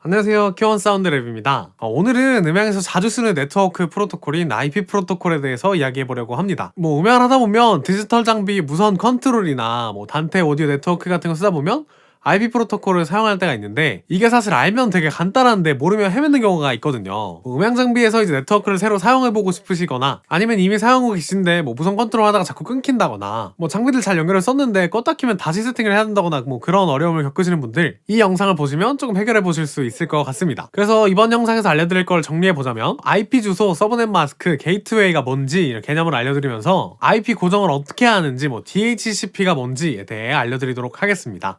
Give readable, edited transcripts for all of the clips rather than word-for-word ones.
안녕하세요. 키원 사운드 랩입니다. 오늘은 음향에서 자주 쓰는 네트워크 프로토콜인 IP 프로토콜에 대해서 이야기해보려고 합니다. 음향을 하다 보면 디지털 장비 무선 컨트롤이나 단테 오디오 네트워크 같은 거 쓰다 보면 IP 프로토콜을 사용할 때가 있는데, 이게 사실 알면 되게 간단한데 모르면 헤매는 경우가 있거든요. 음향 장비에서 이제 네트워크를 새로 사용해보고 싶으시거나, 아니면 이미 사용하고 계신데 무선 컨트롤 하다가 자꾸 끊긴다거나, 장비들 잘 연결을 썼는데 껐다 키면 다시 세팅을 해야 된다거나 그런 어려움을 겪으시는 분들, 이 영상을 보시면 조금 해결해 보실 수 있을 것 같습니다. 그래서 이번 영상에서 알려드릴 걸 정리해보자면, IP 주소, 서브넷 마스크, 게이트웨이가 뭔지 이런 개념을 알려드리면서 IP 고정을 어떻게 하는지, DHCP가 뭔지에 대해 알려드리도록 하겠습니다.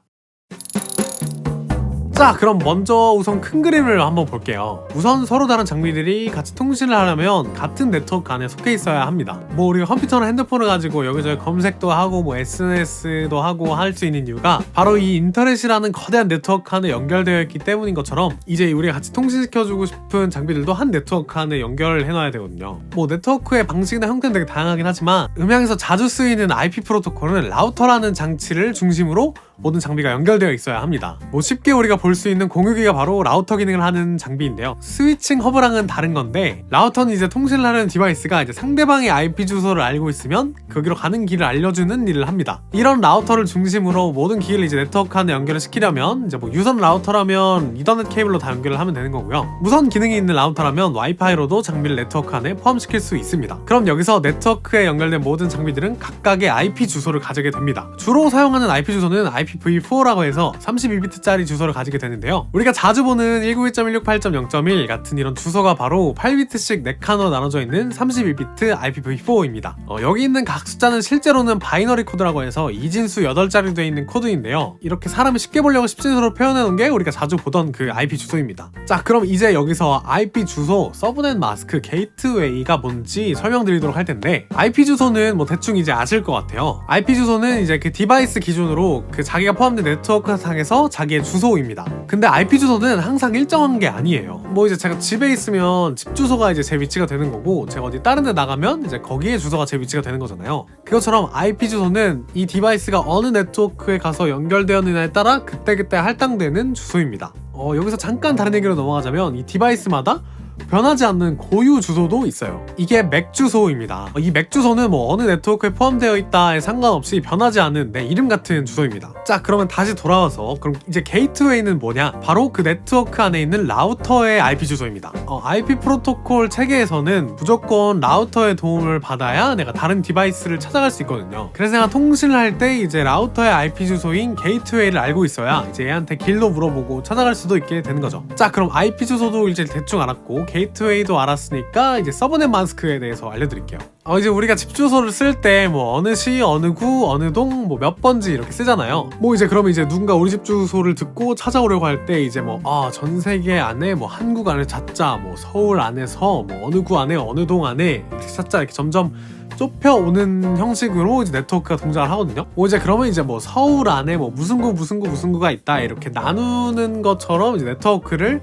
자, 그럼 먼저 우선 큰 그림을 한번 볼게요. 우선 서로 다른 장비들이 같이 통신을 하려면 같은 네트워크 안에 속해 있어야 합니다. 우리가 컴퓨터나 핸드폰을 가지고 여기저기 검색도 하고 SNS도 하고 할 수 있는 이유가 바로 이 인터넷이라는 거대한 네트워크 안에 연결되어 있기 때문인 것처럼, 이제 우리가 같이 통신시켜주고 싶은 장비들도 한 네트워크 안에 연결을 해놔야 되거든요. 네트워크의 방식이나 형태는 되게 다양하긴 하지만, 음향에서 자주 쓰이는 IP 프로토콜은 라우터라는 장치를 중심으로 모든 장비가 연결되어 있어야 합니다. 쉽게 우리가 볼 수 있는 공유기가 바로 라우터 기능을 하는 장비인데요. 스위칭 허브랑은 다른 건데, 라우터는 이제 통신을 하는 디바이스가 이제 상대방의 IP 주소를 알고 있으면 거기로 가는 길을 알려주는 일을 합니다. 이런 라우터를 중심으로 모든 기기를 이제 네트워크 안에 연결을 시키려면 이제 유선 라우터라면 이더넷 케이블로 다 연결을 하면 되는 거고요. 무선 기능이 있는 라우터라면 와이파이로도 장비를 네트워크 안에 포함시킬 수 있습니다. 그럼 여기서 네트워크에 연결된 모든 장비들은 각각의 IP 주소를 가지게 됩니다. 주로 사용하는 IP 주소는 IPv4라고 해서 32비트짜리 주소를 가지게 되는데요. 우리가 자주 보는 192.168.0.1 같은 이런 주소가 바로 8비트씩 4칸으로 나눠져 있는 31비트 IPv4입니다. 여기 있는 각 숫자는 실제로는 바이너리 코드라고 해서 이진수 8자리 되어 있는 코드인데요. 이렇게 사람이 쉽게 보려고 십진수로 표현해 놓은 게 우리가 자주 보던 그 IP 주소입니다. 자, 그럼 이제 여기서 IP 주소, 서브넷 마스크, 게이트웨이가 뭔지 설명드리도록 할 텐데, IP 주소는 대충 이제 아실 것 같아요. IP 주소는 이제 그 디바이스 기준으로 자기가 포함된 네트워크 상에서 자기의 주소입니다. 근데 IP 주소는 항상 일정한 게 아니에요. 이제 제가 집에 있으면 집 주소가 이제 제 위치가 되는 거고, 제가 어디 다른 데 나가면 이제 거기에 주소가 제 위치가 되는 거잖아요. 그것처럼 IP 주소는 이 디바이스가 어느 네트워크에 가서 연결되었느냐에 따라 그때그때 할당되는 주소입니다. 여기서 잠깐 다른 얘기로 넘어가자면, 이 디바이스마다 변하지 않는 고유 주소도 있어요. 이게 맥 주소입니다. 이 맥 주소는 어느 네트워크에 포함되어 있다에 상관없이 변하지 않는 내 이름 같은 주소입니다. 자, 그러면 다시 돌아와서, 그럼 이제 게이트웨이는 뭐냐? 바로 그 네트워크 안에 있는 라우터의 IP 주소입니다. IP 프로토콜 체계에서는 무조건 라우터의 도움을 받아야 내가 다른 디바이스를 찾아갈 수 있거든요. 그래서 내가 통신을 할 때 이제 라우터의 IP 주소인 게이트웨이를 알고 있어야 이제 얘한테 길도 물어보고 찾아갈 수도 있게 되는 거죠. 자, 그럼 IP 주소도 이제 대충 알았고 게이트웨이도 알았으니까 이제 서브넷 마스크에 대해서 알려드릴게요. 이제 우리가 집 주소를 쓸 때 어느 시, 어느 구, 어느 동, 몇 번지 이렇게 쓰잖아요. 이제 그러면 이제 누군가 우리 집 주소를 듣고 찾아오려고 할 때 이제 전 세계 안에 한국 안에 찾자, 서울 안에서 어느 구 안에, 어느 동 안에 이렇게 찾자, 이렇게 점점 좁혀오는 형식으로 이제 네트워크가 동작을 하거든요. 이제 그러면 이제 서울 안에 무슨 구 무슨 구 무슨 구가 있다 이렇게 나누는 것처럼 이제 네트워크를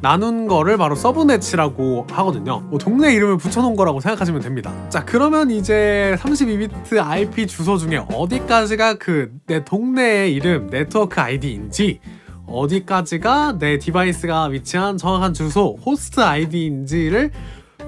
나눈 거를 바로 서브넷이라고 하거든요. 동네 이름을 붙여놓은 거라고 생각하시면 됩니다. 자, 그러면 이제 32비트 IP 주소 중에 어디까지가 내 동네의 이름, 네트워크 아이디인지, 어디까지가 내 디바이스가 위치한 정확한 주소, 호스트 아이디인지를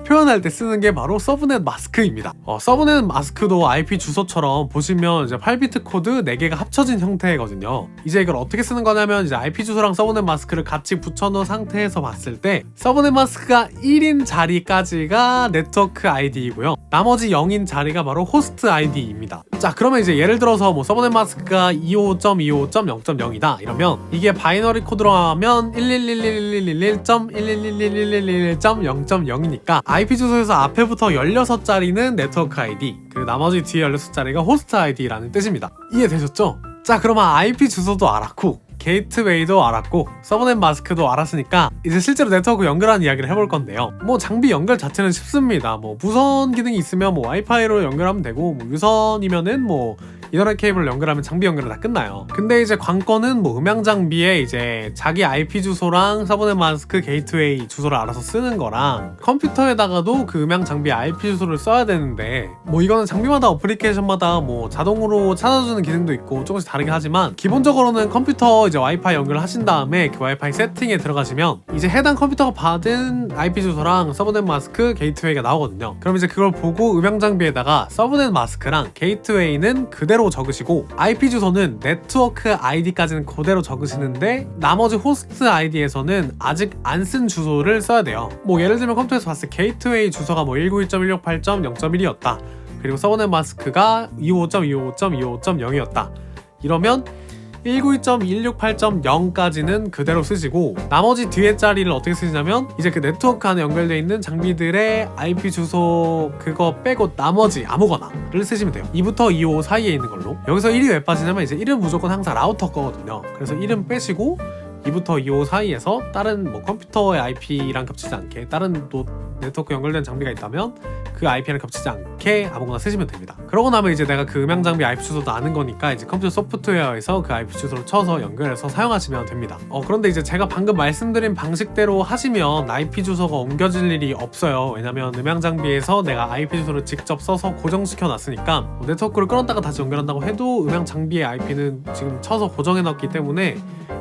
표현할 때 쓰는 게 바로 서브넷 마스크입니다. 서브넷 마스크도 IP 주소처럼 보시면 이제 8비트 코드 4개가 합쳐진 형태거든요. 이제 이걸 어떻게 쓰는 거냐면, 이제 IP 주소랑 서브넷 마스크를 같이 붙여놓은 상태에서 봤을 때 서브넷 마스크가 1인 자리까지가 네트워크 아이디이고요. 나머지 0인 자리가 바로 호스트 아이디입니다. 자, 그러면 이제 예를 들어서 IP 마스크가 25.25.0.0이다 이러면, 이게 바이너리 코드로 하면 111111111.1111111.0.0이니까 IP 주소에서 앞에부터 16자리는 네트워크 아이디, 나머지 뒤에 16자리가 호스트 아이디라는 뜻입니다. 이해되셨죠? 자, 그러면 IP 주소도 알았고 게이트웨이도 알았고 서브넷 마스크도 알았으니까 이제 실제로 네트워크 연결하는 이야기를 해볼 건데요. 장비 연결 자체는 쉽습니다. 무선 기능이 있으면 와이파이로 연결하면 되고, 유선이면은 이더넷 케이블을 연결하면 장비 연결은 다 끝나요. 근데 이제 관건은 뭐 음향 장비에 이제 자기 IP 주소랑 서브넷 마스크 게이트웨이 주소를 알아서 쓰는 거랑 컴퓨터에다가도 그 음향 장비 IP 주소를 써야 되는데 뭐 이거는 장비마다 어플리케이션마다 뭐 자동으로 찾아주는 기능도 있고 조금씩 다르긴 하지만 기본적으로는 컴퓨터 이제 와이파이 연결을 하신 다음에 그 와이파이 세팅에 들어가시면 이제 해당 컴퓨터가 받은 IP 주소랑 서브넷 마스크 게이트웨이가 나오거든요. 그럼 이제 그걸 보고 음향 장비에다가 서브넷 마스크랑 게이트웨이는 그대로 적으시고 IP 주소는 네트워크 아이디까지는 그대로 적으시는데 나머지 호스트 아이디에서는 아직 안 쓴 주소를 써야 돼요. 뭐 예를 들면 컴퓨터에서 봤을 때 게이트웨이 주소가 뭐 192.168.0.1이었다. 그리고 서브넷 마스크가 255.255.255.0이었다. 이러면 192.168.0까지는 그대로 쓰시고 나머지 뒤에 자리를 어떻게 쓰시냐면 이제 그 네트워크 안에 연결되어 있는 장비들의 IP 주소 그거 빼고 나머지 아무거나를 쓰시면 돼요. 2부터 255 사이에 있는 걸로. 여기서 1이 왜 빠지냐면 이제 1은 무조건 항상 라우터 거거든요. 그래서 1은 빼시고 2부터 255 사이에서 다른 뭐 컴퓨터의 IP랑 겹치지 않게 다른 또 네트워크 연결된 장비가 있다면 그 IP랑 겹치지 않게 아무거나 쓰시면 됩니다. 그러고 나면 이제 내가 그 음향 장비 IP 주소도 아는 거니까 이제 컴퓨터 소프트웨어에서 그 IP 주소를 쳐서 연결해서 사용하시면 됩니다. 그런데 이제 제가 방금 말씀드린 방식대로 하시면 IP 주소가 옮겨질 일이 없어요. 왜냐면 음향 장비에서 내가 IP 주소를 직접 써서 고정시켜 놨으니까 뭐 네트워크를 끊었다가 다시 연결한다고 해도 음향 장비의 IP는 지금 쳐서 고정해 놨기 때문에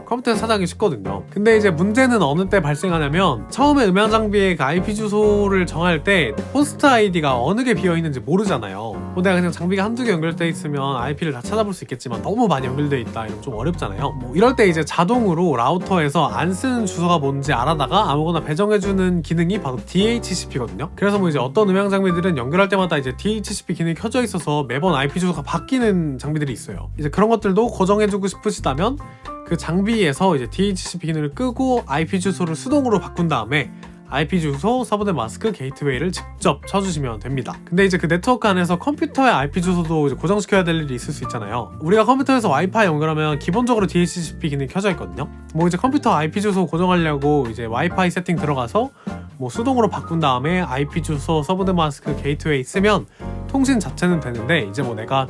컴퓨터에서 찾아가기 쉽거든요. 근데 이제 문제는 어느 때 발생하냐면 처음에 음향 장비의 그 IP 주소를 정할 때 호스트 아이디가 어느 게 비어있는지 모르잖아요. 뭐 내가 그냥 장비가 한두 개 연결돼 있으면 IP를 다 찾아볼 수 있겠지만 너무 많이 연결돼 있다 이러면 좀 어렵잖아요. 뭐 이럴 때 이제 자동으로 라우터에서 안 쓰는 주소가 뭔지 알아다가 아무거나 배정해주는 기능이 바로 DHCP거든요. 그래서 뭐 이제 어떤 음향 장비들은 연결할 때마다 이제 DHCP 기능이 켜져 있어서 매번 IP 주소가 바뀌는 장비들이 있어요. 이제 그런 것들도 고정해주고 싶으시다면 그 장비에서 이제 DHCP 기능을 끄고 IP 주소를 수동으로 바꾼 다음에 IP 주소, 서브넷 마스크, 게이트웨이를 직접 쳐주시면 됩니다. 근데 이제 그 네트워크 안에서 컴퓨터의 IP 주소도 이제 고정시켜야 될 일이 있을 수 있잖아요. 우리가 컴퓨터에서 와이파이 연결하면 기본적으로 DHCP 기능이 켜져 있거든요. 뭐 이제 컴퓨터 IP 주소 고정하려고 이제 와이파이 세팅 들어가서 뭐 수동으로 바꾼 다음에 IP 주소, 서브넷 마스크, 게이트웨이 쓰면 통신 자체는 되는데 이제 뭐 내가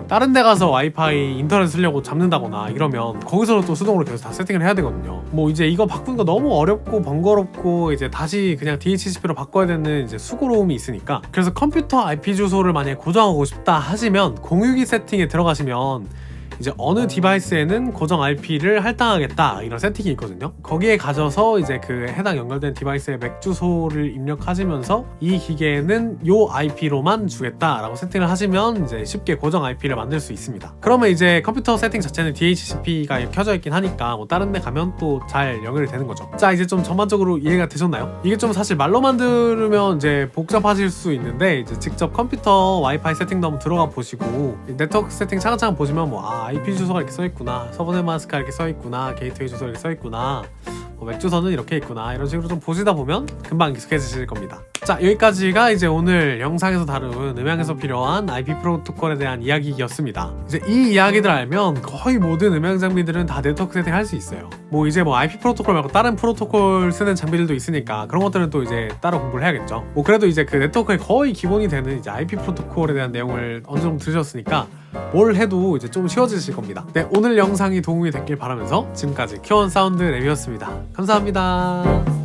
다른 데 가서 와이파이 인터넷 쓰려고 잡는다거나 이러면 거기서도 또 수동으로 계속 다 세팅을 해야 되거든요. 뭐 이제 이거 바꾸는 거 너무 어렵고 번거롭고 이제 다시 그냥 DHCP로 바꿔야 되는 이제 수고로움이 있으니까 그래서 컴퓨터 IP 주소를 만약에 고정하고 싶다 하시면 공유기 세팅에 들어가시면 이제 어느 디바이스에는 고정 IP를 할당하겠다 이런 세팅이 있거든요. 거기에 가셔서 이제 그 해당 연결된 디바이스의 맥 주소를 입력하시면서 이 기계에는 요 IP로만 주겠다라고 세팅을 하시면 이제 쉽게 고정 IP를 만들 수 있습니다. 그러면 이제 컴퓨터 세팅 자체는 DHCP가 켜져 있긴 하니까 뭐 다른 데 가면 또 잘 연결이 되는 거죠. 자, 이제 좀 전반적으로 이해가 되셨나요? 이게 좀 사실 말로만 들으면 이제 복잡하실 수 있는데 이제 직접 컴퓨터 와이파이 세팅도 한번 들어가 보시고 네트워크 세팅 차근차근 보시면 뭐 IP 주소가 이렇게 써있구나, 서브넷 마스크가 이렇게 써있구나, 게이트웨이 주소가 이렇게 써있구나, 맥 주소는 이렇게 있구나 이런 식으로 좀 보시다 보면 금방 익숙해지실 겁니다. 자, 여기까지가 이제 오늘 영상에서 다룬 음향에서 필요한 IP 프로토콜에 대한 이야기였습니다. 이제 이 이야기들 알면 거의 모든 음향 장비들은 다 네트워크 세팅 할 수 있어요. 뭐 이제 뭐 IP 프로토콜 말고 다른 프로토콜 쓰는 장비들도 있으니까 그런 것들은 또 이제 따로 공부를 해야겠죠. 뭐 그래도 이제 그 네트워크의 거의 기본이 되는 이제 IP 프로토콜에 대한 내용을 어느 정도 들으셨으니까 뭘 해도 이제 좀 쉬워지실 겁니다. 네, 오늘 영상이 도움이 됐길 바라면서 지금까지 큐원 사운드 레뷰였습니다. 감사합니다.